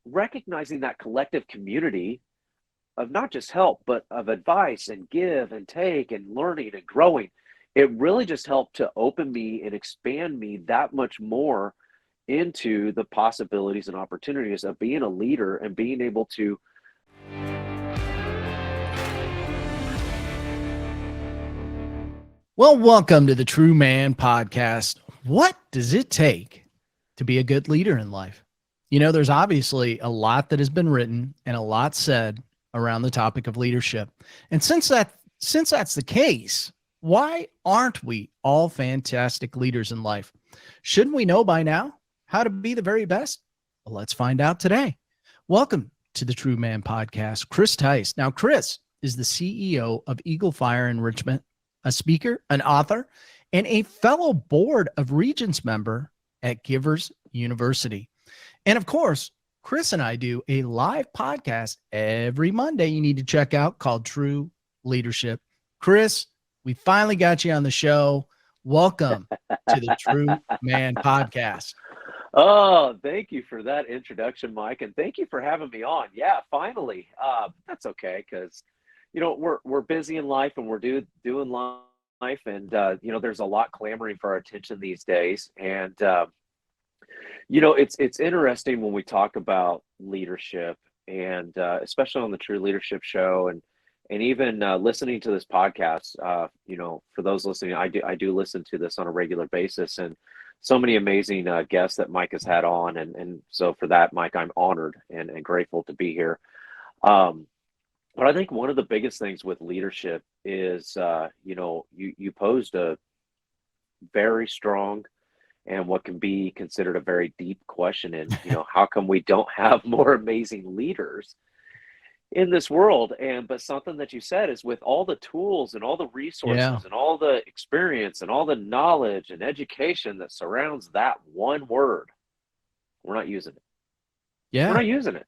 recognizing that collective community of not just help, but of advice and give and take and learning and growing, it really just helped to open me and expand me that much more into the possibilities and opportunities of being a leader and being able to. Well, welcome to the True Man Podcast. What does it take to be a good leader in life? You know, there's obviously a lot that has been written and a lot said around the topic of leadership. And since that's the case, why aren't we all fantastic leaders in life? Shouldn't we know by now how to be the very best? Well, let's find out today. Welcome to the True Man Podcast, Chris Tice. Now, Chris is the CEO of Eaglefire Enrichment, a speaker, an author, and a fellow Board of Regents member at Givers University. And of course, Chris and I do a live podcast every Monday you need to check out called True Leadership. Chris, we finally got you on the show. Welcome to the True Man Podcast. Oh, thank you for that introduction, Mike, and thank you for having me on. Yeah, finally. That's okay, because we're busy in life and we're doing life, and there's a lot clamoring for our attention these days. And it's interesting when we talk about leadership, and especially on the True Leadership Show, and even listening to this podcast. For those listening, I do listen to this on a regular basis, and so many amazing guests that Mike has had on, and so for that, Mike, I'm honored and grateful to be here. But I think one of the biggest things with leadership is, you posed a very strong and what can be considered a very deep question. And, how come we don't have more amazing leaders in this world? But something that you said is, with all the tools and all the resources and all the experience and all the knowledge and education that surrounds that one word, we're not using it. Yeah. We're not using it.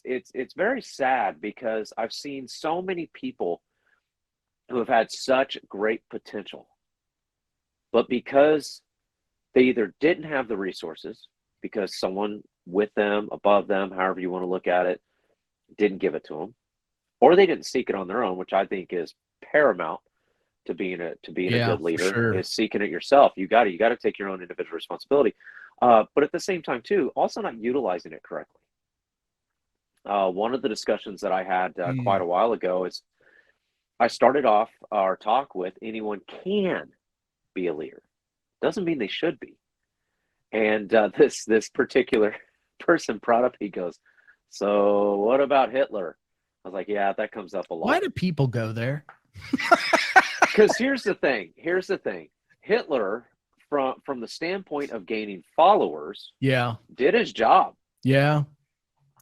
It's very sad, because I've seen so many people who have had such great potential, but because they either didn't have the resources, because someone with them, above them, however you want to look at it, didn't give it to them, or they didn't seek it on their own, which I think is paramount to being a good leader. Sure. Is seeking it yourself. You got to take your own individual responsibility. But at the same time, too, also not utilizing it correctly. One of the discussions that I had quite a while ago is, I started off our talk with, anyone can be a leader. Doesn't mean they should be. And this particular person brought up, he goes, "So what about Hitler?" I was like, yeah, that comes up a lot. Why do people go there? Because here's the thing. Hitler, from the standpoint of gaining followers, did his job. Yeah,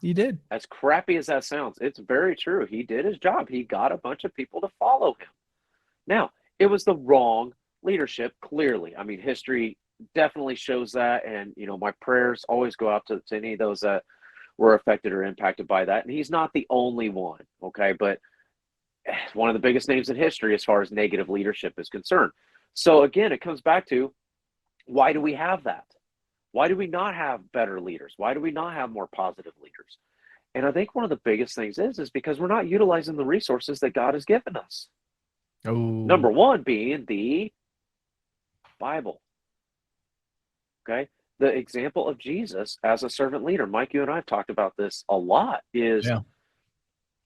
he did. As crappy as that sounds, it's very true. He did his job. He got a bunch of people to follow him. Now, it was the wrong leadership, clearly. I mean, history definitely shows that. And, my prayers always go out to any of those that were affected or impacted by that. And he's not the only one, okay? But one of the biggest names in history as far as negative leadership is concerned. So again, it comes back to, why do we have that? Why do we not have better leaders? Why do we not have more positive leaders? And I think one of the biggest things is because we're not utilizing the resources that God has given us. Oh. Number one being the Bible. Okay? The example of Jesus as a servant leader. Mike, you and I have talked about this a lot, is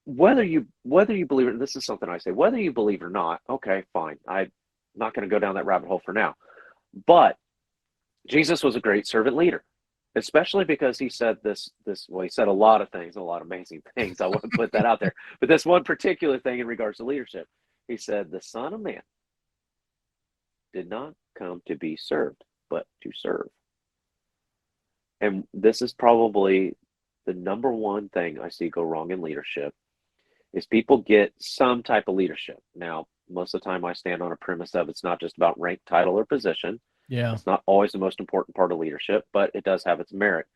whether you believe it, and this is something I say, whether you believe it or not, okay, fine. I'm not going to go down that rabbit hole for now. But Jesus was a great servant leader, especially because he said he said a lot of things, a lot of amazing things. I wouldn't put that out there. But this one particular thing in regards to leadership, he said, the Son of Man did not come to be served, but to serve. And this is probably the number one thing I see go wrong in leadership, is people get some type of leadership. Now, most of the time I stand on a premise of, it's not just about rank, title, or position. Yeah. It's not always the most important part of leadership, but it does have its merit.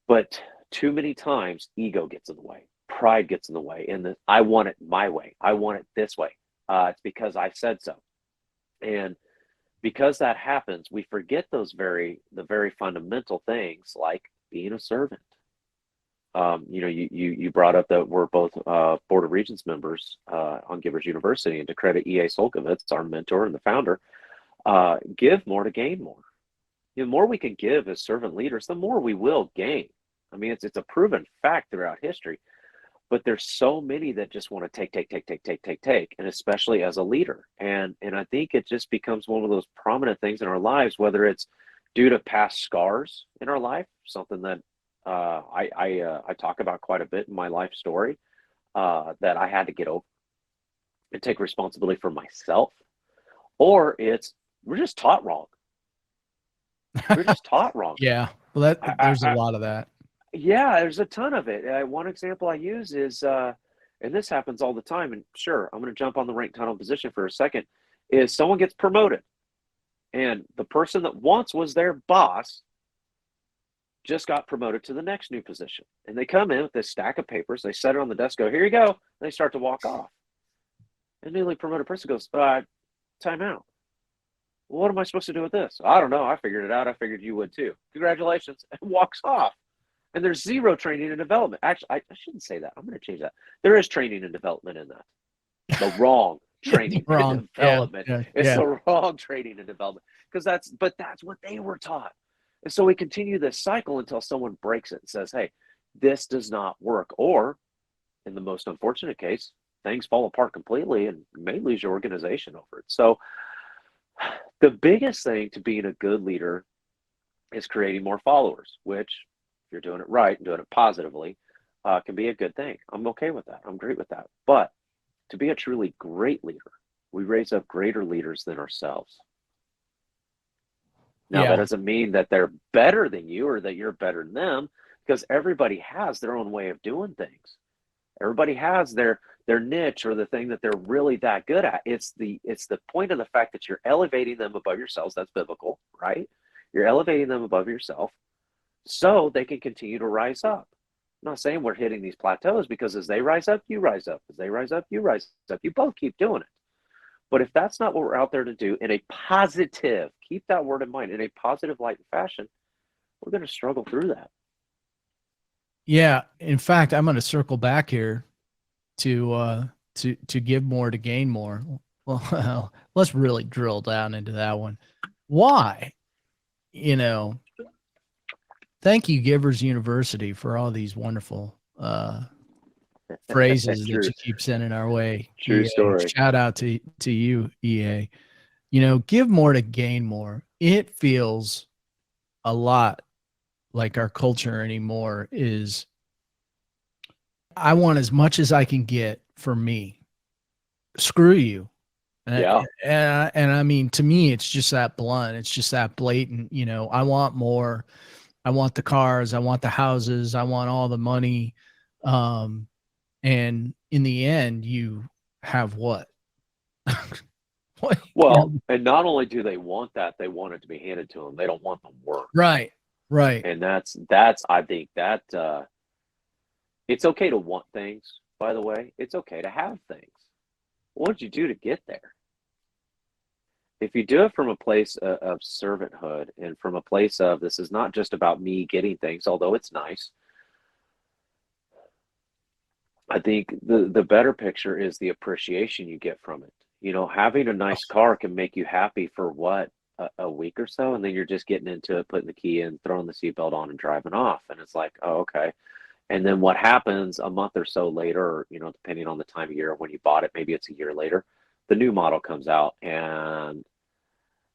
But too many times, ego gets in the way. Pride gets in the way. And I want it my way. I want it this way. It's because I said so. And because that happens, we forget the very fundamental things, like being a servant. You brought up that we're both Board of Regents members on Givers University, and to credit E.A. Solkovitz, our mentor and the founder, give more to gain more. The more we can give as servant leaders, the more we will gain. I mean, it's a proven fact throughout history. But there's so many that just want to take, and especially as a leader. And I think it just becomes one of those prominent things in our lives, whether it's due to past scars in our life, something that I talk about quite a bit in my life story, that I had to get over and take responsibility for myself, or it's we're just taught wrong. We're just taught wrong. Yeah, well, there's a lot of that. Yeah, there's a ton of it. One example I use is, and this happens all the time, and sure, I'm going to jump on the rank tunnel position for a second, is someone gets promoted, and the person that once was their boss just got promoted to the next new position. And they come in with this stack of papers, they set it on the desk, go, here you go, and they start to walk off. And the newly promoted person goes, time out. What am I supposed to do with this? I don't know. I figured it out. I figured you would too. Congratulations. And walks off. And there's zero training and development. Actually, I shouldn't say that. I'm going to change that. There is training and development in that. The wrong training and development. It's the wrong training and development. But that's what they were taught. And so we continue this cycle until someone breaks it and says, hey, this does not work. Or in the most unfortunate case, things fall apart completely and you may lose your organization over it. So the biggest thing to being a good leader is creating more followers, which, if you're doing it right and doing it positively, can be a good thing. I'm okay with that. I'm great with that. But to be a truly great leader, we raise up greater leaders than ourselves. Now, that doesn't mean that they're better than you or that you're better than them, because everybody has their own way of doing things. Everybody has their niche or the thing that they're really that good at. It's the point of the fact that you're elevating them above yourselves. That's biblical, right? You're elevating them above yourself so they can continue to rise up. I'm not saying we're hitting these plateaus, because as they rise up, you rise up. As they rise up, you rise up. You both keep doing it. But if that's not what we're out there to do in a positive, keep that word in mind, in a positive light and fashion, we're going to struggle through that. Yeah. In fact, I'm going to circle back here to give more to gain more. Well, let's really drill down into that one. Why? Thank you, Givers University, for all these wonderful phrases that you keep sending our way. True story. Shout out to you, EA. Give more to gain more. It feels a lot like our culture anymore is, I want as much as I can get for me. Screw you. And I mean, to me, it's just that blunt. It's just that blatant. I want more. I want the cars. I want the houses. I want all the money. And in the end, you have what? Well, and not only do they want that, they want it to be handed to them. They don't want the work. Right. And that's I think that it's okay to want things, by the way. It's okay to have things. What did you do to get there? If you do it from a place of servanthood and from a place of, this is not just about me getting things, although it's nice. I think the better picture is the appreciation you get from it. Having a nice car can make you happy for a week or so, and then you're just getting into it, putting the key in, throwing the seatbelt on, and driving off. And it's like, oh, okay. And then what happens a month or so later, or, depending on the time of year when you bought it, maybe it's a year later, the new model comes out and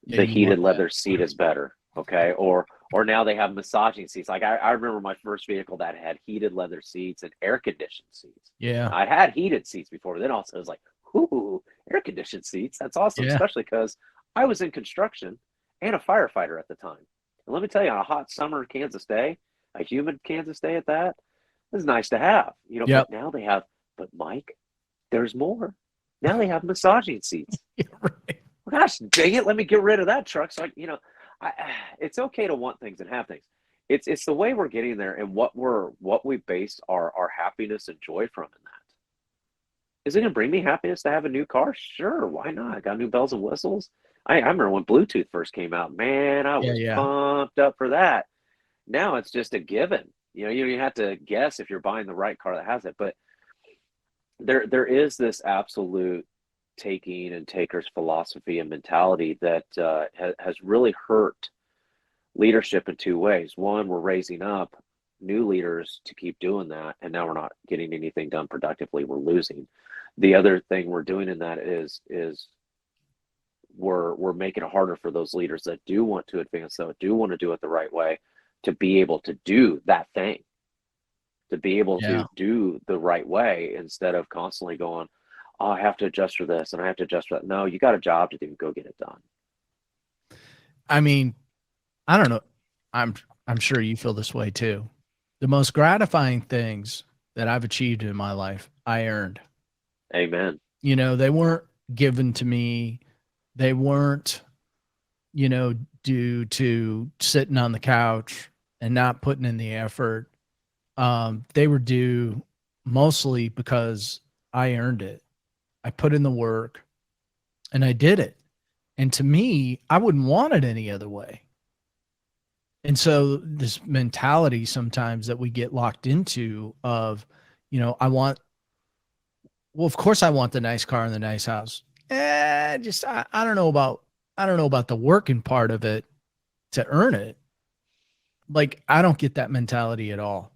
the heated leather seat is better. Okay. Or now they have massaging seats. Like I remember my first vehicle that had heated leather seats and air conditioned seats. Yeah. I had heated seats before, but then also it was like, ooh, air conditioned seats. That's awesome. Yeah. Especially because I was in construction and a firefighter at the time. And let me tell you, on a hot summer Kansas day, a humid Kansas day at that, it's nice to have. But now they have, but Mike, there's more. Now they have massaging seats. Right. Well, gosh, dang it, let me get rid of that truck. So, it's okay to want things and have things. It's the way we're getting there and what we base our happiness and joy from in that. Is it going to bring me happiness to have a new car? Sure, why not? I got new bells and whistles. I remember when Bluetooth first came out. Man, I was pumped up for that. Now it's just a given. You have to guess if you're buying the right car that has it. But there is this absolute taking and takers philosophy and mentality that has really hurt leadership in two ways. One, we're raising up new leaders to keep doing that, and now we're not getting anything done productively. We're losing. The other thing we're doing in that is we're making it harder for those leaders that do want to advance, that do want to do it the right way, to be able to do that thing, to be able to do the right way, instead of constantly going, oh, I have to adjust for this and I have to adjust for that. No, you got a job to do. Go get it done. I mean, I don't know. I'm sure you feel this way too. The most gratifying things that I've achieved in my life, I earned. Amen. They weren't given to me. They weren't, due to sitting on the couch and not putting in the effort. They were due mostly because I earned it. I put in the work and I did it. And to me, I wouldn't want it any other way. And so this mentality sometimes that we get locked into of, of course I want the nice car and the nice house. I don't know about the working part of it to earn it. Like, I don't get that mentality at all.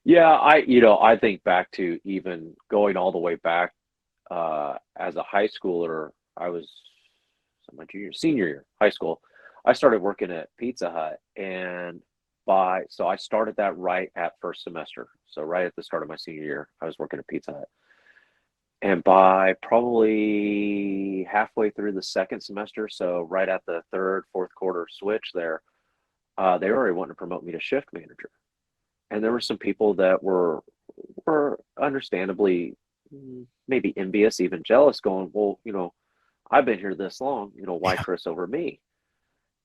Yeah, I think back to even going all the way back as a high schooler. I was my senior year, high school. I started working at Pizza Hut, and so I started that right at first semester. So right at the start of my senior year, I was working at Pizza Hut. And by probably halfway through the second semester, so right at the third, fourth quarter switch there, they were already wanting to promote me to shift manager. And there were some people that were understandably maybe envious, even jealous, going, well, I've been here this long, why Chris over me?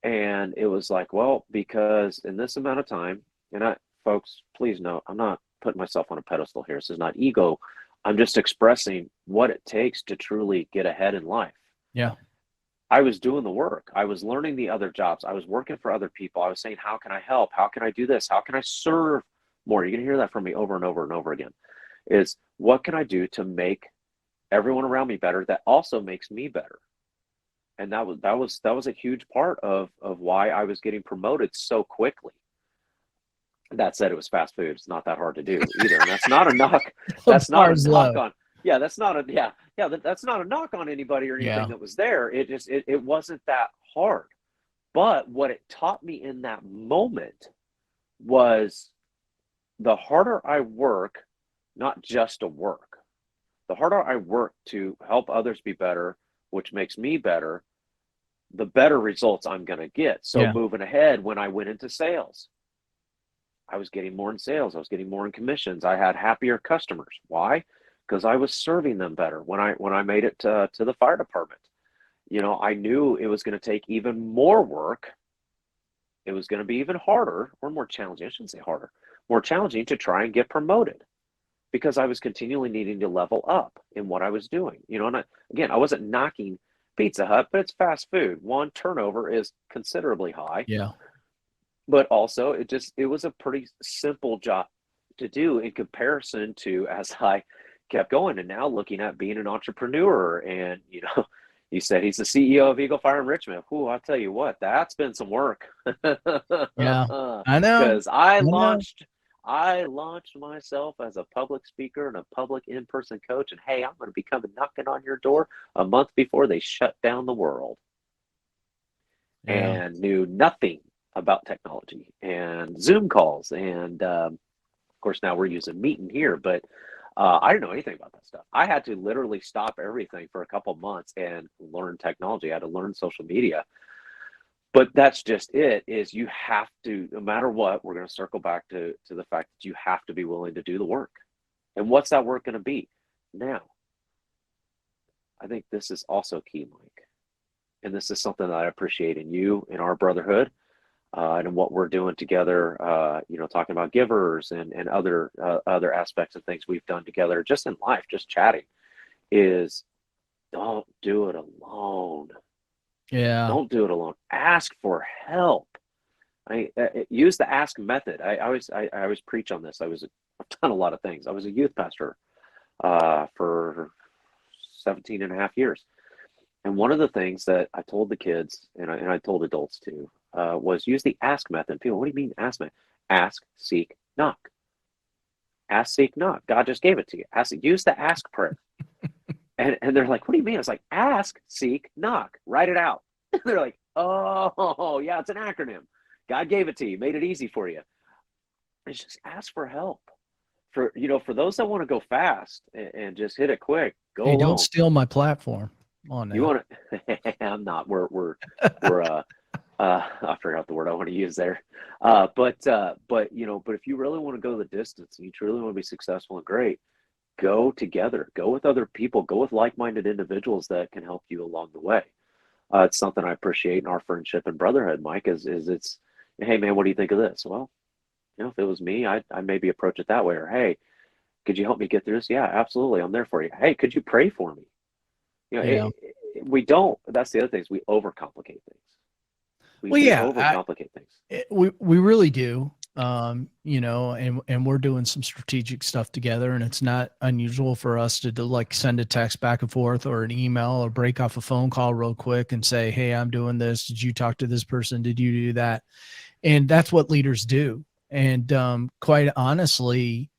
And it was like, well, because in this amount of time, and folks, please note, I'm not putting myself on a pedestal here. This is not ego. I'm just expressing what it takes to truly get ahead in life. Yeah. I was doing the work. I was learning the other jobs. I was working for other people. I was saying, how can I help? How can I do this? How can I serve more? You're going to hear that from me over and over and over again. Is what can I do to make everyone around me better that also makes me better? And that was a huge part of why I was getting promoted so quickly. That said, it was fast food. It's not that hard to do either. And that's not a knock. That's not a knock on. Yeah, that's not a that's not a knock on anybody or anything that was there. It just it wasn't that hard. But what it taught me in that moment was the harder I work, not just to work, the harder I work to help others be better, which makes me better, the better results I'm going to get. So moving ahead, when I went into sales, I was getting more in sales. I was getting more in commissions. I had happier customers. Why? Because I was serving them better. When I made it to the fire department, I knew it was going to take even more work. It was going to be even harder or more challenging. I shouldn't say harder, more challenging to try and get promoted, because I was continually needing to level up in what I was doing. And I wasn't knocking Pizza Hut, but it's fast food. One, turnover is considerably high. Yeah. But also it was a pretty simple job to do in comparison to, as I kept going and now looking at being an entrepreneur. And, he said he's the CEO of Eaglefire Enrichment. Ooh, I'll tell you what, that's been some work. Yeah, I know. Because I launched myself as a public speaker and a public in-person coach. And hey, I'm going to be coming knocking on your door a month before they shut down the world. And knew nothing about technology and Zoom calls. And of course, now we're using Meeting here, but I didn't know anything about that stuff. I had to literally stop everything for a couple of months and learn technology. I had to learn social media. But that's just it, is you have to, no matter what, we're going to circle back to the fact that you have to be willing to do the work. And what's that work going to be? Now, I think this is also key, Mike. And this is something that I appreciate in you, in our brotherhood, and in what we're doing together, talking about givers and other aspects of things we've done together, just in life, just chatting, is don't do it alone. Yeah. Don't do it alone. Ask for help. Use the ask method. I always preach on this. I've done a lot of things. I was a youth pastor for 17 and a half years. And one of the things that I told the kids, and I told adults too, was use the ask method. People, what do you mean ask method? Ask, seek, knock. Ask, seek, knock. God just gave it to you. Use the ask prayer. And they're like, what do you mean? I was like, ask, seek, knock. Write it out. They're like, oh, yeah, it's an acronym. God gave it to you, made it easy for you. It's just ask for help. For those that want to go fast and just hit it quick, go alone. Don't steal my platform. On now. You want to? I'm not. We're I forgot the word I want to use there. But if you really want to go the distance and you truly want to be successful and great, go together. Go with other people. Go with like-minded individuals that can help you along the way. It's something I appreciate in our friendship and brotherhood, Mike. Is it's, hey man, what do you think of this? Well, if it was me, I'd maybe approach it that way. Or hey, could you help me get through this? Yeah, absolutely. I'm there for you. Hey, could you pray for me? We don't. That's the other thing is we overcomplicate things. We overcomplicate things. We really do. And we're doing some strategic stuff together, and it's not unusual for us to like send a text back and forth or an email or break off a phone call real quick and say, hey, I'm doing this. Did you talk to this person? Did you do that? And that's what leaders do. And quite honestly,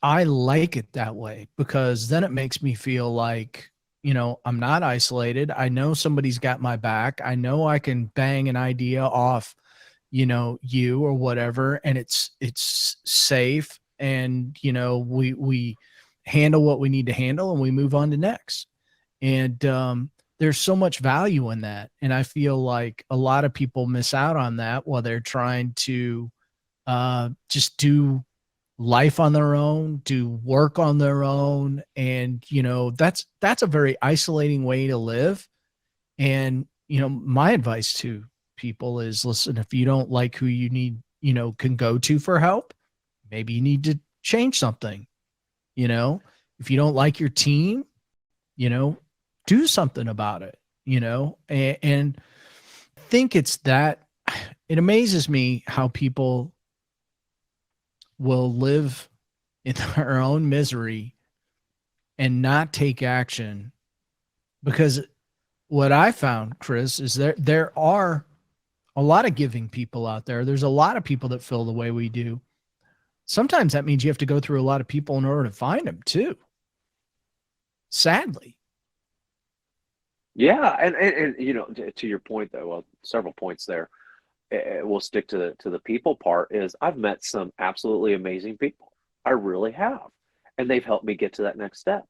I like it that way because then it makes me feel like, I'm not isolated. I know somebody's got my back. I know I can bang an idea off, you or whatever, and it's safe. And, we handle what we need to handle and we move on to next. And there's so much value in that. And I feel like a lot of people miss out on that while they're trying to just do life on their own, do work on their own. And, that's a very isolating way to live. And, my advice to people is, listen, if you don't like who you need, can go to for help, maybe you need to change something. If you don't like your team, do something about it, and think it's that. It amazes me how people will live in their own misery and not take action, because what I found, Chris, is there are a lot of giving people out there. There's a lot of people that feel the way we do. Sometimes that means you have to go through a lot of people in order to find them too. Sadly. Yeah. And to your point though, well, several points there. We'll stick to the people part. Is I've met some absolutely amazing people. I really have, and they've helped me get to that next step.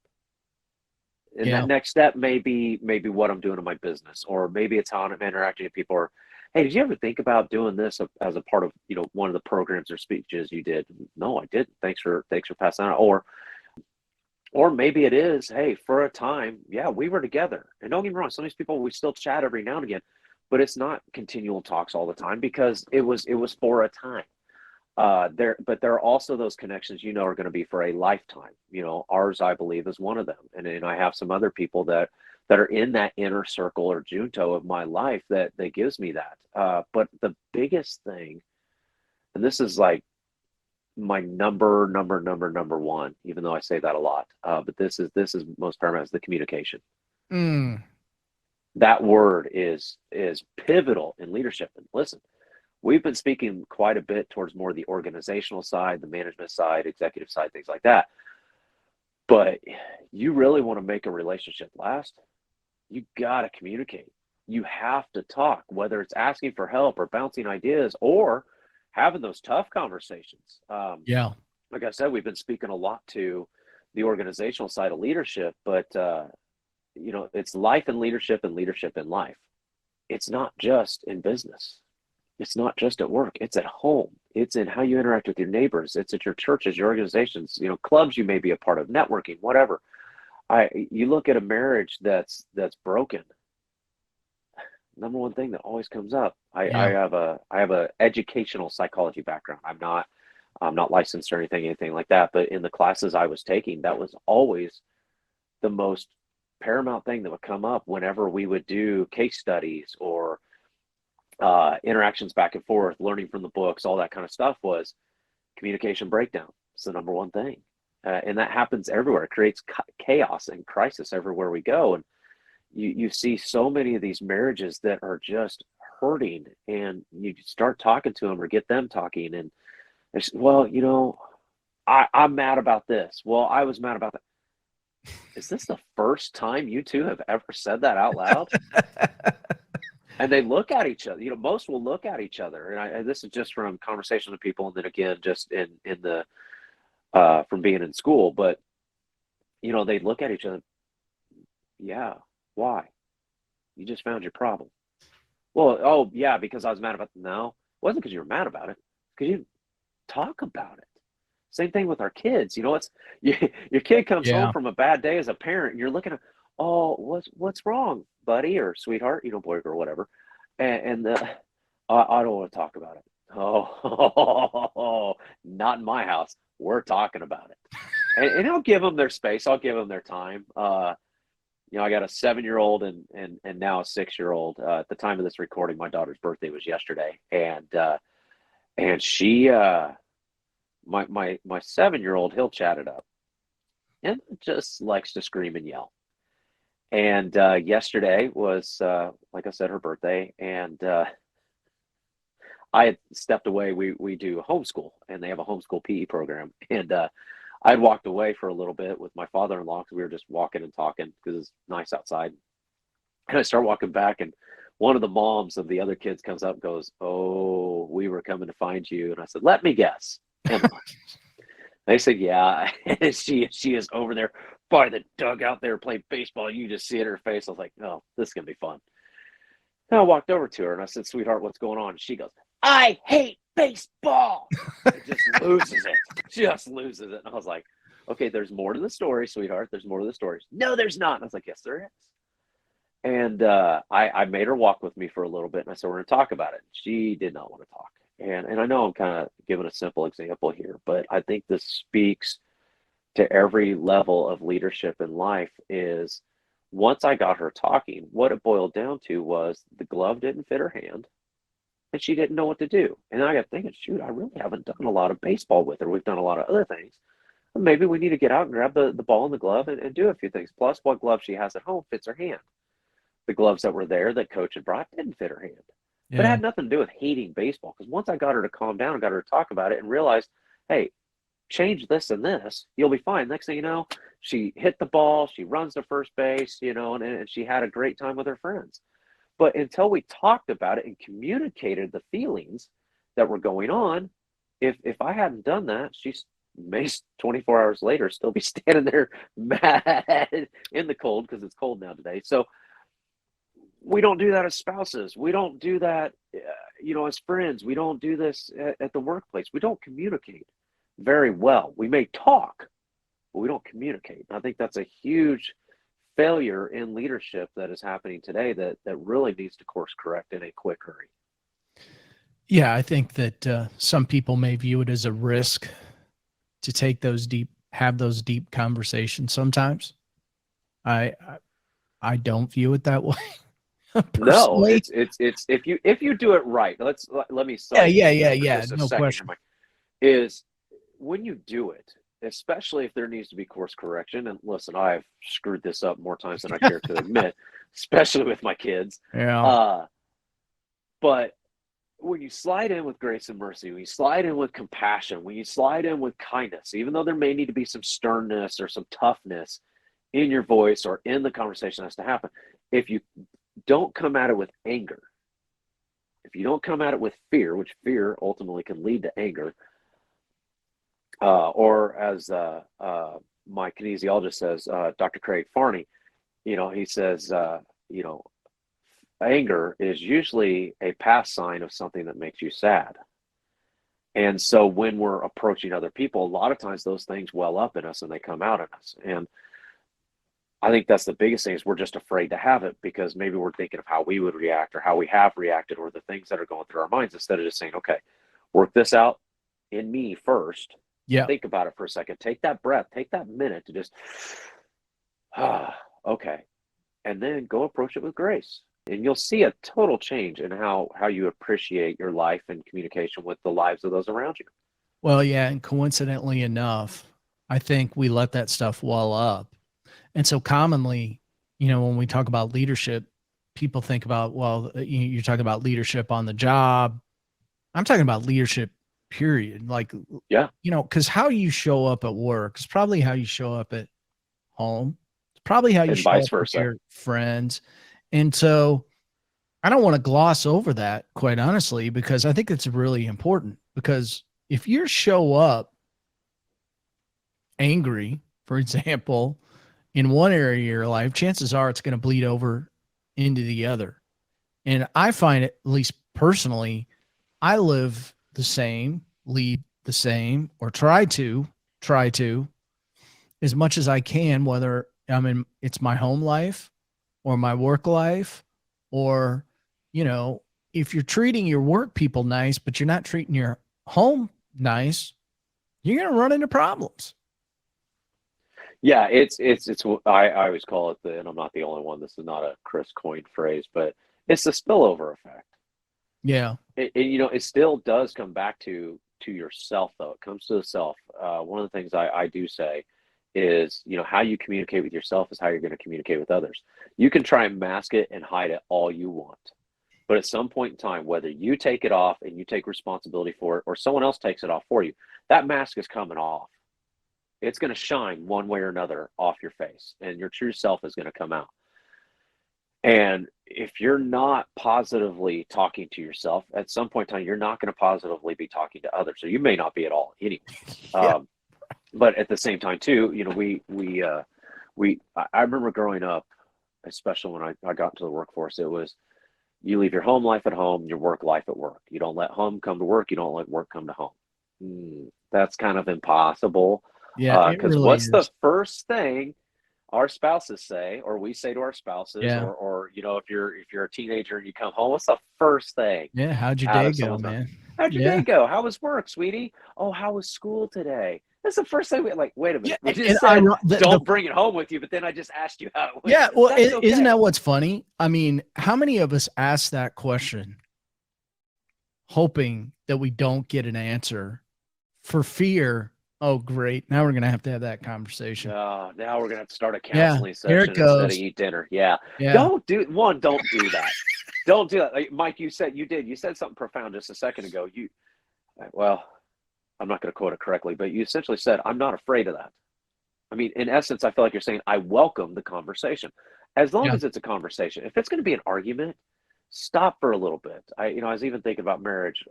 And that next step may be what I'm doing in my business, or maybe it's how I'm interacting with people. Or, hey, did you ever think about doing this as a part of one of the programs or speeches you did? No, I didn't. Thanks for passing that on. Or maybe it is, hey, for a time, yeah, we were together. And don't get me wrong, some of these people we still chat every now and again. But it's not continual talks all the time because it was for a time. But there are also those connections are going to be for a lifetime. Ours, I believe, is one of them. And I have some other people that are in that inner circle or junto of my life that gives me that. But the biggest thing, and this is like my number one, even though I say that a lot. But this is most paramount, is the communication. That word is pivotal in leadership. And listen, we've been speaking quite a bit towards more the organizational side, the management side, executive side, things like that. But you really want to make a relationship last, you got to communicate. You have to talk, whether it's asking for help or bouncing ideas or having those tough conversations. Like I said, we've been speaking a lot to the organizational side of leadership, but it's life and leadership in life. It's not just in business. It's not just at work. It's at home. It's in how you interact with your neighbors. It's at your churches, your organizations, clubs you may be a part of, networking, whatever. You look at a marriage that's broken. Number one thing that always comes up. I have a educational psychology background. I'm not licensed or anything like that. But in the classes I was taking, that was always the most paramount thing that would come up whenever we would do case studies or interactions back and forth, learning from the books, all that kind of stuff, was communication breakdown. It's the number one thing. And that happens everywhere. It creates chaos and crisis everywhere we go. And you see so many of these marriages that are just hurting, and you start talking to them or get them talking, and it's, well, I'm mad about this. Well, I was mad about that. Is this the first time you two have ever said that out loud? And they look at each other. Most will look at each other, and this is just from conversations with people, and then again, just in the from being in school. But they look at each other. Yeah, why? You just found your problem. Well, oh yeah, because I was mad about it. No, it wasn't because you were mad about it. Because you talk about it. Same thing with our kids. Your kid comes home from a bad day as a parent, and you're looking at, oh, what's wrong, buddy or sweetheart, boy or whatever, and I don't want to talk about it. Oh, not in my house. We're talking about it, and I'll give them their space. I'll give them their time. I got a 7-year-old and now a 6-year-old. At the time of this recording, my daughter's birthday was yesterday, and she. My 7-year-old, he'll chat it up and just likes to scream and yell. And yesterday was, like I said, her birthday, and I had stepped away. We do homeschool, and they have a homeschool PE program, and I'd walked away for a little bit with my father-in-law because we were just walking and talking because it's nice outside. And I start walking back, and one of the moms of the other kids comes up and goes, "Oh, we were coming to find you." And I said, "Let me guess. Emma." They said, "Yeah." And she is over there by the dugout there playing baseball. You just see it in her face. I was like, "Oh, this is gonna be fun." And I walked over to her and I said, "Sweetheart, what's going on?" And she goes, "I hate baseball." It just loses it. Just loses it. And I was like, "Okay, there's more to the story, sweetheart. There's more to the story." "No, there's not." And I was like, "Yes, there is." And I made her walk with me for a little bit, and I said, "We're going to talk about it." She did not want to talk. And I know I'm kind of giving a simple example here, but I think this speaks to every level of leadership in life. Is once I got her talking, what it boiled down to was the glove didn't fit her hand, and she didn't know what to do. And I got thinking, shoot, I really haven't done a lot of baseball with her. We've done a lot of other things. Maybe we need to get out and grab the ball and the glove and do a few things. Plus, what glove she has at home fits her hand. The gloves that were there that coach had brought didn't fit her hand. But it had nothing to do with hating baseball, because once I got her to calm down and got her to talk about it and realized, hey, change this and this, you'll be fine. Next thing you know, she hit the ball, she runs to first base, and she had a great time with her friends. But until we talked about it and communicated the feelings that were going on, if I hadn't done that, she's may 24 hours later still be standing there mad in the cold, because it's cold now today. So we don't do that as spouses. We don't do that, as friends. We don't do this at the workplace. We don't communicate very well. We may talk, but we don't communicate. And I think that's a huge failure in leadership that is happening today that really needs to course correct in a quick hurry. Yeah, I think that some people may view it as a risk to have those deep conversations. Sometimes I don't view it that way. No, it's if you do it right. Let me yeah. No question. Is when you do it, especially if there needs to be course correction. And listen, I've screwed this up more times than I care to admit, especially with my kids. Yeah. But when you slide in with grace and mercy, when you slide in with compassion, when you slide in with kindness, even though there may need to be some sternness or some toughness in your voice or in the conversation that has to happen, if you don't come at it with anger, if you don't come at it with fear, which fear ultimately can lead to anger, or as my kinesiologist says, Dr. Craig Farney, he says, anger is usually a past sign of something that makes you sad. And so when we're approaching other people, a lot of times those things well up in us and they come out in us. And I think that's the biggest thing, is we're just afraid to have it, because maybe we're thinking of how we would react or how we have reacted or the things that are going through our minds, instead of just saying, okay, work this out in me first. Yeah. Think about it for a second. Take that breath. Take that minute to just, okay. And then go approach it with grace. And you'll see a total change in how you appreciate your life and communication with the lives of those around you. Well, yeah, and coincidentally enough, I think we let that stuff wall up. And so commonly, when we talk about leadership, people think about, well, you're talking about leadership on the job. I'm talking about leadership, period. Like, yeah, because how you show up at work is probably how you show up at home. It's probably how you and show vice up with versa. your friends. And so I don't want to gloss over that, quite honestly, because I think it's really important. Because if you show up angry, for example, in one area of your life, chances are it's going to bleed over into the other. And I find it, at least personally, I live the same, lead the same, or try to, as much as I can, whether it's my home life or my work life, or, if you're treating your work people nice, but you're not treating your home nice, you're going to run into problems. Yeah, it's I always call it and I'm not the only one. This is not a Chris coined phrase, but it's the spillover effect. Yeah. It still does come back to yourself, though. It comes to the self. One of the things I do say is, how you communicate with yourself is how you're going to communicate with others. You can try and mask it and hide it all you want. But at some point in time, whether you take it off and you take responsibility for it or someone else takes it off for you, that mask is coming off. It's going to shine one way or another off your face, and your true self is going to come out. And if you're not positively talking to yourself, at some point in time, you're not going to positively be talking to others. So you may not be at all anyway. Yeah. But at the same time, too, I remember growing up, especially when I got into the workforce, it was you leave your home life at home, your work life at work. You don't let home come to work. You don't let work come to home. That's kind of impossible. Yeah, it Because really what's is. the first thing our spouses say, or we say to our spouses, Yeah. or if you're a teenager and you come home, what's the first thing? Yeah. How'd your Out day of go, someone's mouth? man? How'd your Yeah. day go? How was work, sweetie? Oh, how was school today? That's the first thing wait a minute. Yeah. We just And said don't bring it home with you, but then I just asked you how it went. yeah. Well, That's okay. isn't that what's funny? I mean, how many of us ask that question hoping that we don't get an answer for fear? Oh, great. Now we're going to have that conversation. Now we're going to have to start a counseling here session it goes. instead of eat dinner. Yeah. Yeah. Don't do that. Don't do that. Like, Mike, you said something profound just a second ago. Well, I'm not going to quote it correctly, but you essentially said, I'm not afraid of that. I mean, in essence, I feel like you're saying, I welcome the conversation. As long as it's a conversation. If it's going to be an argument, stop for a little bit. I was even thinking about marriage.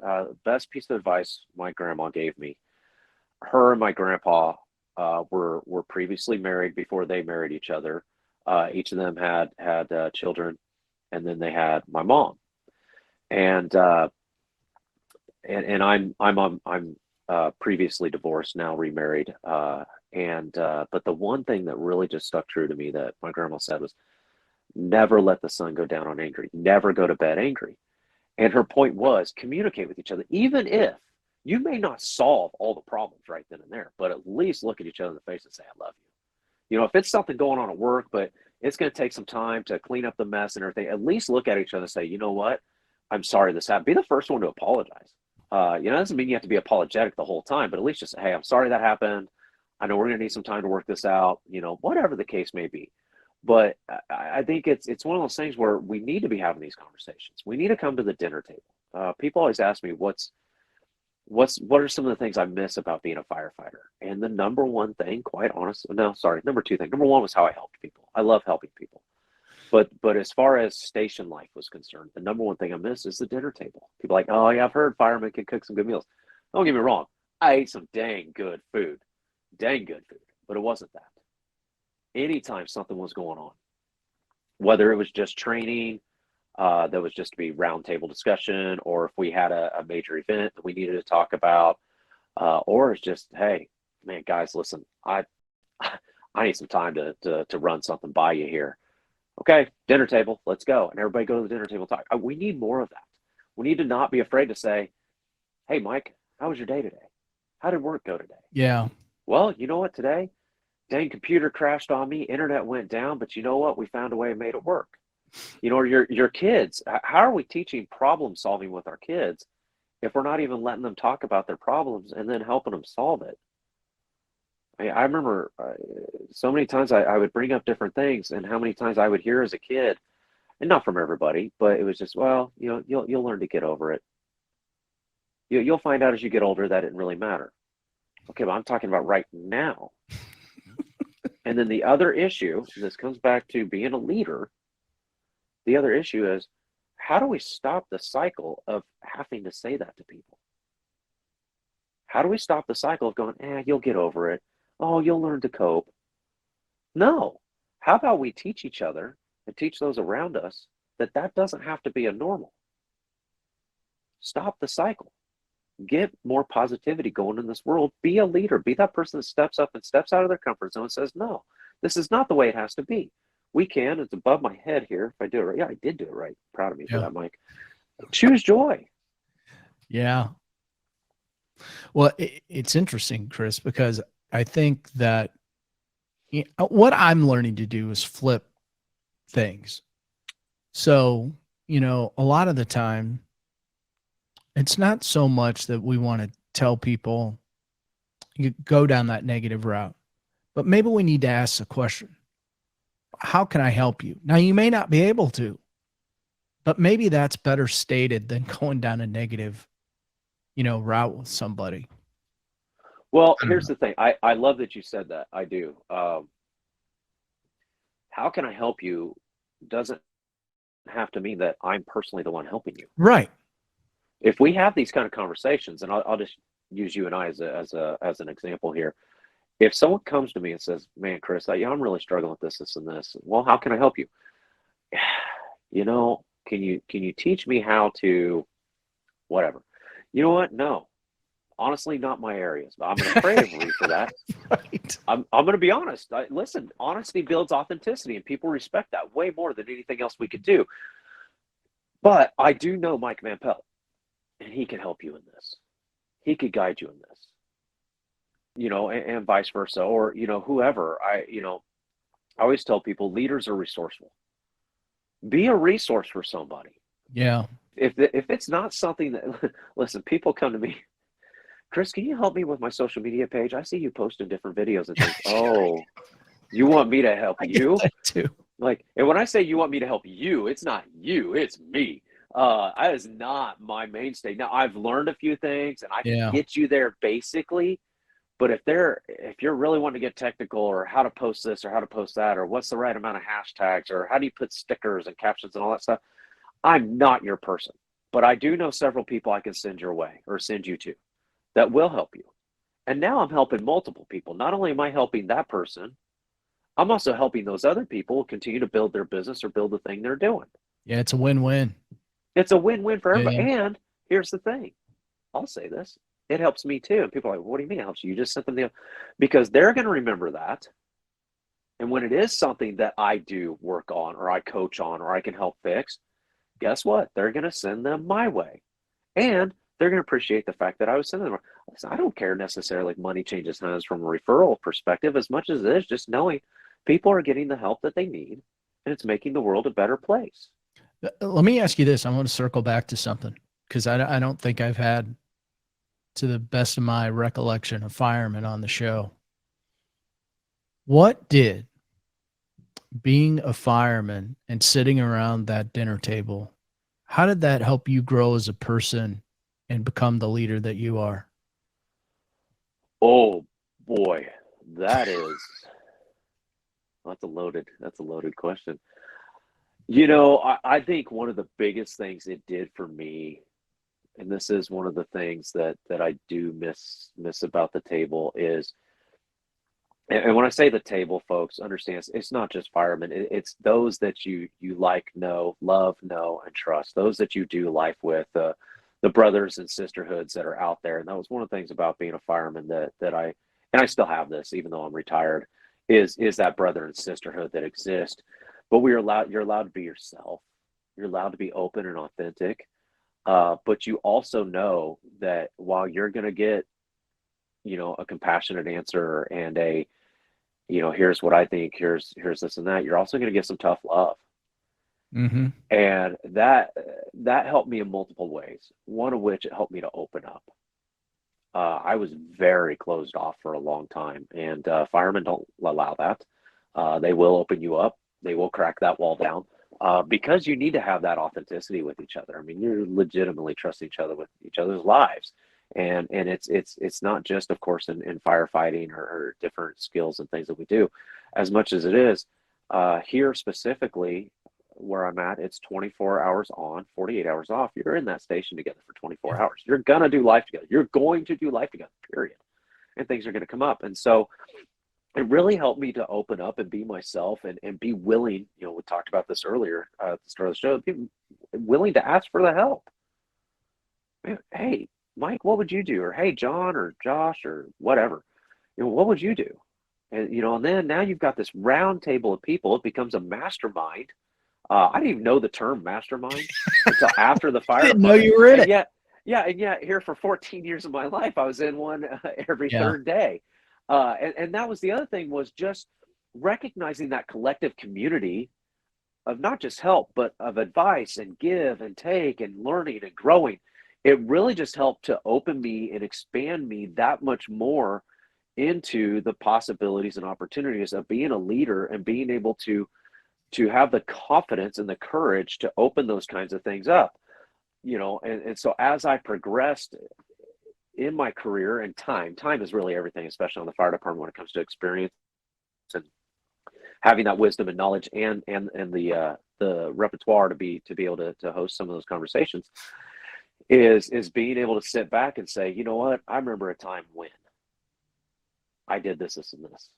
Best piece of advice my grandma gave me. Her and my grandpa were previously married before they married each other. Each of them had children, and then they had my mom. And I'm previously divorced, now remarried. But the one thing that really just stuck true to me that my grandma said was, never let the sun go down on angry. Never go to bed angry. And her point was communicate with each other, even if you may not solve all the problems right then and there, but at least look at each other in the face and say, I love you. If it's something going on at work, but it's going to take some time to clean up the mess and everything, at least look at each other and say, you know what? I'm sorry this happened. Be the first one to apologize. It doesn't mean you have to be apologetic the whole time, but at least just say, hey, I'm sorry that happened. I know we're going to need some time to work this out, whatever the case may be. But I think it's one of those things where we need to be having these conversations. We need to come to the dinner table. People always ask me, what are some of the things I miss about being a firefighter? And the number one thing, quite honestly, number two thing. Number one was how I helped people. I love helping people. But as far as station life was concerned, the number one thing I miss is the dinner table. People are like, oh yeah, I've heard firemen can cook some good meals. Don't get me wrong. I ate some dang good food, but it wasn't that. Anytime something was going on, whether it was just training, that was just to be roundtable discussion, or if we had a major event that we needed to talk about, or it's just, hey, man, guys, listen, I need some time to run something by you here. Okay, dinner table, let's go. And everybody go to the dinner table talk. We need more of that. We need to not be afraid to say, hey, Mike, how was your day today? How did work go today? Yeah. Well, you know what, today? Dang, computer crashed on me, internet went down, but you know what? We found a way and made it work. Or your kids. How are we teaching problem solving with our kids if we're not even letting them talk about their problems and then helping them solve it? I remember so many times I would bring up different things, and how many times I would hear as a kid, and not from everybody, but it was just, well, you'll learn to get over it. You'll find out as you get older that it didn't really matter. Okay, but I'm talking about right now. And then the other issue, and this comes back to being a leader, the other issue is, how do we stop the cycle of having to say that to people? How do we stop the cycle of going, you'll get over it. Oh, you'll learn to cope. No. How about we teach each other and teach those around us that doesn't have to be a normal? Stop the cycle. Get more positivity going in this world. Be a leader. Be that person that steps up and steps out of their comfort zone and says, no, this is not the way it has to be. We can. It's above my head here. If I do it right. Yeah, I did do it right. Proud of me for that, Mike. Choose joy. Yeah. Well, it's interesting, Chris, because I think that what I'm learning to do is flip things. So, a lot of the time, it's not so much that we want to tell people you go down that negative route, but maybe we need to ask the question, how can I help you? Now, you may not be able to, but maybe that's better stated than going down a negative, route with somebody. Well, here's the thing. I love that you said that. I do. How can I help you doesn't have to mean that I'm personally the one helping you. Right. If we have these kind of conversations, and I'll just use you and I as an example here. If someone comes to me and says, man, Chris, I'm really struggling with this, and this. Well, how can I help you? Can you teach me how to whatever? You know what? No. Honestly, not my areas. I'm going to pray over you for that. Right. I'm going to be honest. Listen, honesty builds authenticity, and people respect that way more than anything else we could do. But I do know Mike Van Pelt, and he can help you in this. He could guide you in this, and vice versa, or, whoever. I always tell people leaders are resourceful. Be a resource for somebody. Yeah. If it's not something that, listen, people come to me, Chris, can you help me with my social media page? I see you posting different videos and things. Oh, you want me to help you? Too. And when I say you want me to help you, it's not you, it's me. That is not my mainstay. Now, I've learned a few things, and I can get you there basically. But if you're really wanting to get technical, or how to post this or how to post that, or what's the right amount of hashtags, or how do you put stickers and captions and all that stuff, I'm not your person. But I do know several people I can send your way or send you to that will help you. And now I'm helping multiple people. Not only am I helping that person, I'm also helping those other people continue to build their business or build the thing they're doing. Yeah, it's a win-win. It's a win-win for everybody. Yeah. And here's the thing. I'll say this. It helps me too. And people are like, what do you mean it helps you? You just sent them because they're going to remember that. And when it is something that I do work on, or I coach on, or I can help fix, guess what? They're going to send them my way. And they're going to appreciate the fact that I was sending them. Listen, I don't care necessarily if money changes hands from a referral perspective as much as it is just knowing people are getting the help that they need, and it's making the world a better place. Let me ask you this. I want to circle back to something, because I don't think I've had, to the best of my recollection, a fireman on the show. What did being a fireman and sitting around that dinner table, how did that help you grow as a person and become the leader that you are? Oh boy, that's a loaded question. I think one of the biggest things it did for me, and this is one of the things that I do miss about the table, is, and when I say the table, folks, understand it's not just firemen. It's those that you like, know, love, know, and trust. Those that you do life with, the brothers and sisterhoods that are out there. And that was one of the things about being a fireman that I still have this, even though I'm retired, is that brother and sisterhood that exist. But you're allowed to be yourself. You're allowed to be open and authentic. But you also know that while you're going to get, a compassionate answer and here's what I think, here's this and that, you're also going to get some tough love. Mm-hmm. And that helped me in multiple ways. One of which, it helped me to open up. I was very closed off for a long time, and firemen don't allow that. They will open you up. They will crack that wall down, because you need to have that authenticity with each other. I mean, you're legitimately trusting each other with each other's lives, and it's not just, of course, in firefighting or different skills and things that we do, as much as it is here specifically where I'm at. It's 24 hours on, 48 hours off. You're in that station together for 24 hours. You're going to do life together. You're going to do life together, period. And things are going to come up. And so it really helped me to open up and be myself, and be willing. We talked about this earlier at the start of the show, be willing to ask for the help. Hey, Mike, what would you do? Or hey, John or Josh or whatever, what would you do? And then now you've got this round table of people. It becomes a mastermind. I didn't even know the term mastermind until after the fire I didn't know department. you were in And it. yet here for 14 years of my life, I was in one every third day. And that was the other thing, was just recognizing that collective community of not just help, but of advice and give and take and learning and growing. It really just helped to open me and expand me that much more into the possibilities and opportunities of being a leader, and being able to have the confidence and the courage to open those kinds of things up. And so as I progressed in my career, and time is really everything, especially on the fire department, when it comes to experience and having that wisdom and knowledge, and the repertoire to be able to host some of those conversations, is being able to sit back and say, you know what, I remember a time when I did this, and this,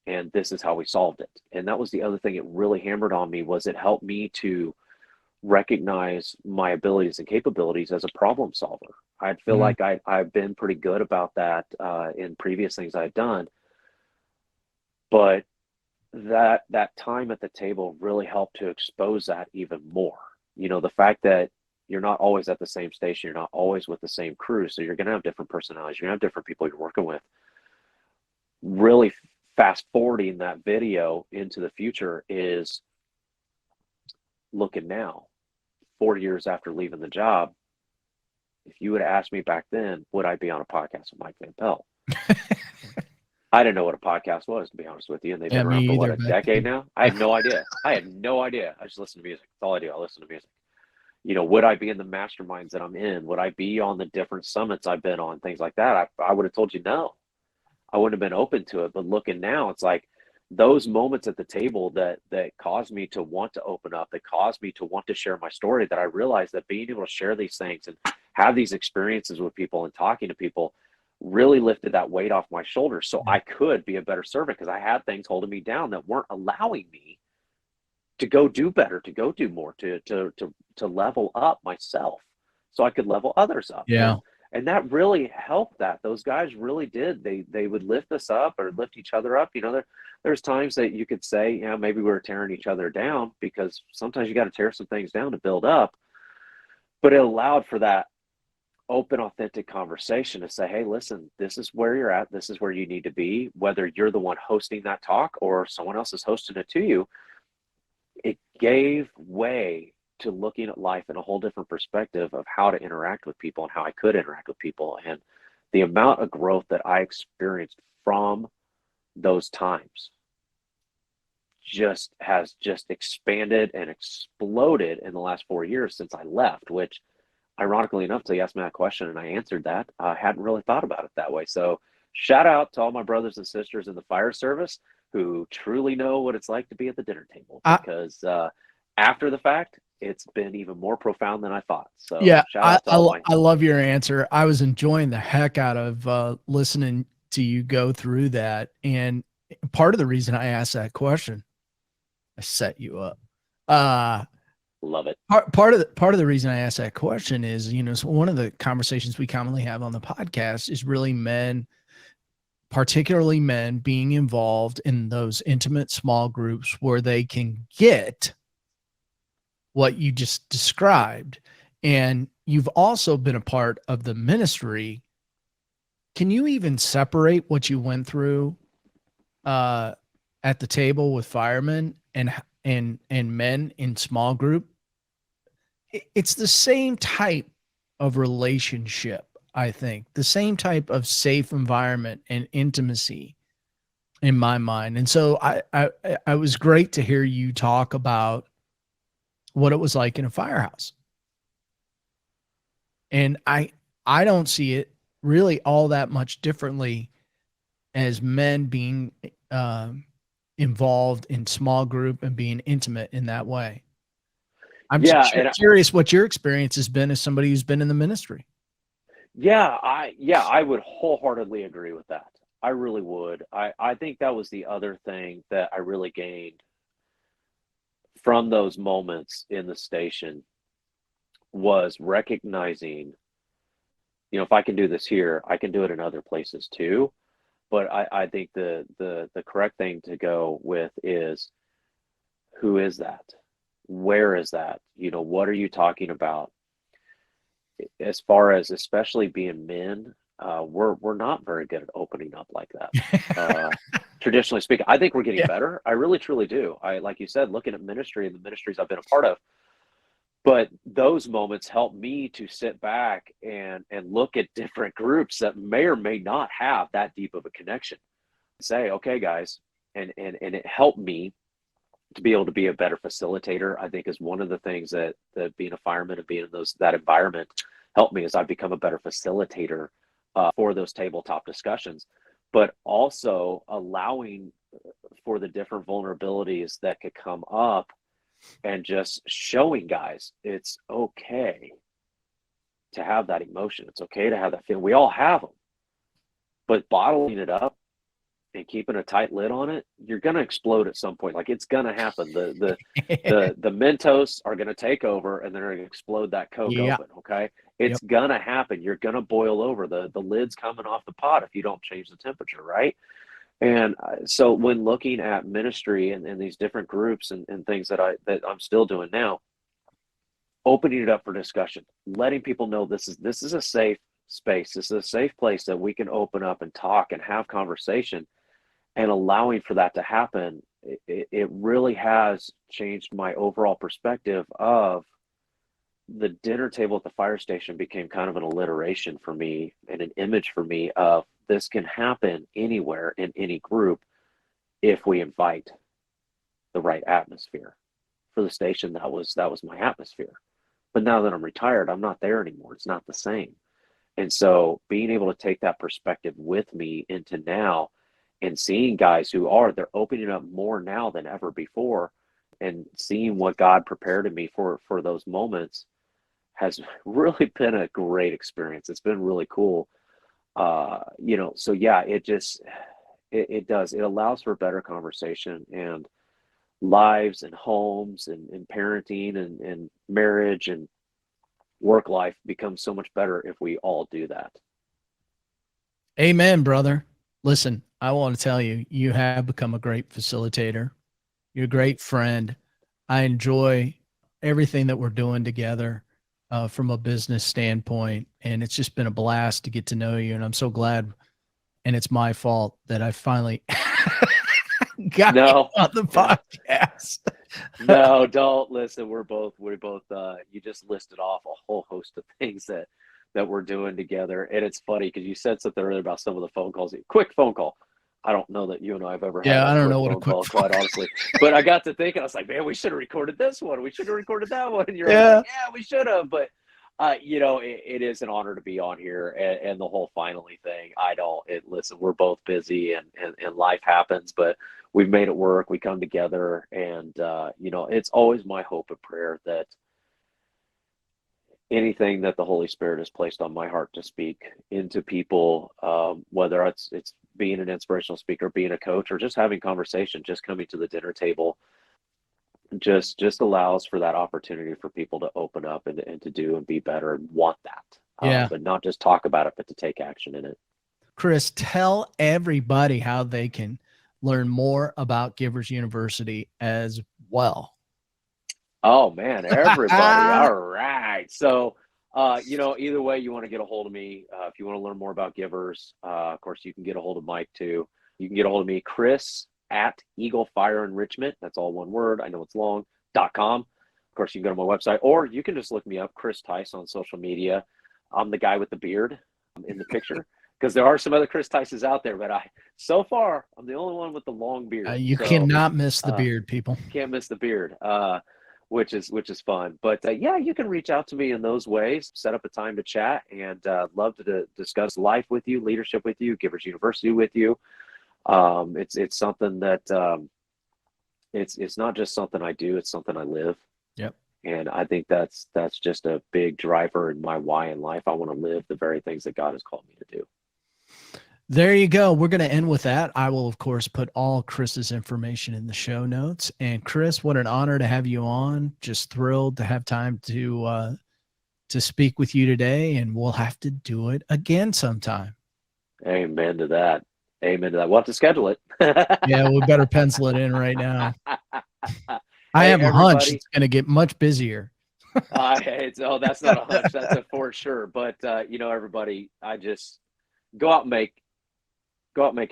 and this is how we solved it. And that was the other thing it really hammered on me, was it helped me to recognize my abilities and capabilities as a problem solver. I feel like I've been pretty good about that in previous things I've done, but that time at the table really helped to expose that even more. The fact that you're not always at the same station, you're not always with the same crew, so you're going to have different personalities, you're going to have different people you're working with. Really fast forwarding that video into the future is looking now, 4 years after leaving the job. If you would have asked me back then, would I be on a podcast with Mike Van Pelt? I didn't know what a podcast was, to be honest with you. And they've been around for a decade now? I had no idea. I just listen to music. That's all I do. I listen to music. Would I be in the masterminds that I'm in? Would I be on the different summits I've been on? Things like that. I would have told you no. I wouldn't have been open to it. But looking now, it's like those moments at the table that caused me to want to open up, that caused me to want to share my story, that I realized that being able to share these things and have these experiences with people and talking to people really lifted that weight off my shoulders, so I could be a better servant, because I had things holding me down that weren't allowing me to go do better, to go do more, to level up myself, so I could level others up. Yeah. And that really helped. Those guys really did. They would lift us up, or lift each other up. There's times that you could say, maybe we were tearing each other down, because sometimes you got to tear some things down to build up. But it allowed for that open, authentic conversation to say, hey, listen, this is where you're at. This is where you need to be, whether you're the one hosting that talk or someone else is hosting it to you. It gave way to looking at life in a whole different perspective of how to interact with people and how I could interact with people. And the amount of growth that I experienced from those times has expanded and exploded in the last 4 years since I left, which, ironically enough, till you asked me that question and I answered that, I hadn't really thought about it that way. So shout out to all my brothers and sisters in the fire service who truly know what it's like to be at the dinner table, because after the fact, it's been even more profound than I thought. So yeah, shout out to all I love your answer. I was enjoying the heck out of listening to you go through that. And part of the reason I asked that question, I set you up. Love it. Part of the reason I asked that question is, so one of the conversations we commonly have on the podcast is really men, particularly men, being involved in those intimate small groups where they can get what you just described. And you've also been a part of the ministry. Can you even separate what you went through at the table with firemen and and men in small group, it's the same type of relationship, I think, the same type of safe environment and intimacy in my mind. And so I was great to hear you talk about what it was like in a firehouse. And I don't see it really all that much differently as men being involved in small group and being intimate in that way. I'm curious what your experience has been as somebody who's been in the ministry. I would wholeheartedly agree with that. I really would. I think that was the other thing that I really gained from those moments in the station was recognizing, if I can do this here, I can do it in other places too. But I think the correct thing to go with is, who is that? Where is that? What are you talking about? As far as especially being men, we're not very good at opening up like that. Traditionally speaking, I think we're getting better. I really truly do. Like you said, looking at ministry and the ministries I've been a part of, but those moments help me to sit back and look at different groups that may or may not have that deep of a connection. Say, okay, guys, and it helped me to be able to be a better facilitator. I think is one of the things that being a fireman and being in that environment helped me, as I've become a better facilitator for those tabletop discussions, but also allowing for the different vulnerabilities that could come up and just showing guys it's okay to have that emotion. It's okay to have that feeling. We all have them, but bottling it up and keeping a tight lid on it, you're going to explode at some point. Like, it's going to happen. The Mentos are going to take over and they're going to explode that Coke open. Okay. It's going to happen. You're going to boil over. The lid's coming off the pot if you don't change the temperature. Right. And so when looking at ministry and these different groups and things that I'm still doing now, opening it up for discussion, letting people know this is a safe space. This is a safe place that we can open up and talk and have conversation, and allowing for that to happen, it really has changed my overall perspective of the dinner table at the fire station. Became kind of an alliteration for me and an image for me of this can happen anywhere in any group if we invite the right atmosphere. For the station, that was my atmosphere. But now that I'm retired, I'm not there anymore. It's not the same. And so being able to take that perspective with me into now, and seeing guys they're opening up more now than ever before, and seeing what God prepared in me for those moments has really been a great experience. It's been really cool. So yeah, it does. It allows for better conversation, and lives and homes and parenting and marriage and work life becomes so much better if we all do that. Amen, brother. Listen, I want to tell you, you have become a great facilitator. You're a great friend. I enjoy everything that we're doing together from a business standpoint. And it's just been a blast to get to know you. And I'm so glad. And it's my fault that I finally got you on the podcast. No, don't listen. We both, you just listed off a whole host of things that we're doing together. And it's funny because you said something earlier about some of the phone calls. Quick phone call. I don't know that you and I have ever had I don't know what phone call, quite honestly. But I got to thinking, I was like, man, we should have recorded this one. We should have recorded that one. And you're like, yeah, we should have. But, it is an honor to be on here. And the whole finally thing, listen, we're both busy and life happens, but we've made it work. We come together, and, it's always my hope and prayer that anything that the Holy Spirit has placed on my heart to speak into people, whether it's being an inspirational speaker, being a coach, or just having conversation, just coming to the dinner table, just allows for that opportunity for people to open up and to do and be better and want that. But not just talk about it, but to take action in it. Chris, tell everybody how they can learn more about Givers University as well. Oh man, everybody. All right. So, either way you want to get a hold of me, if you want to learn more about Givers, of course you can get a hold of Mike too. You can get a hold of me, Chris at Eaglefire Enrichment. That's all one word. I know it's long. .com. Of course, you can go to my website, or you can just look me up, Chris Tice, on social media. I'm the guy with the beard in the picture, because there are some other Chris Tices out there, but so far I'm the only one with the long beard. You cannot miss the beard, people. Can't miss the beard, which is fun. But yeah, you can reach out to me in those ways. Set up a time to chat, and love to discuss life with you, leadership with you, Givers University with you. It's something that it's not just something I do; it's something I live. Yep. And I think that's just a big driver in my why in life. I want to live the very things that God has called me to do. There you go. We're going to end with that. I will, of course, put all Chris's information in the show notes. And Chris, what an honor to have you on. Just thrilled to have time to speak with you today, and we'll have to do it again sometime. Amen to that. Amen to that. We'll have to schedule it. Yeah, we better pencil it in right now. I have a hunch it's going to get much busier. That's not a hunch. That's a for sure. But, everybody, I just go out and make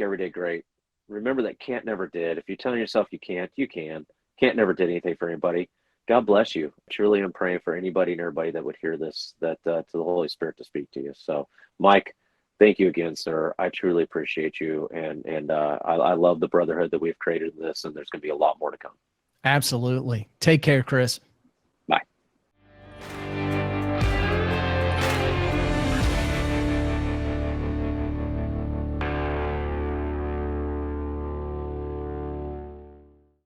every day great. Remember that can't never did. If you're telling yourself you can't, you can. Can't never did anything for anybody. God bless you. Truly, I'm praying for anybody and everybody that would hear this, that to the Holy Spirit to speak to you. So, Mike, thank you again, sir. I truly appreciate you. And I love the brotherhood that we've created in this, and there's going to be a lot more to come. Absolutely. Take care, Chris.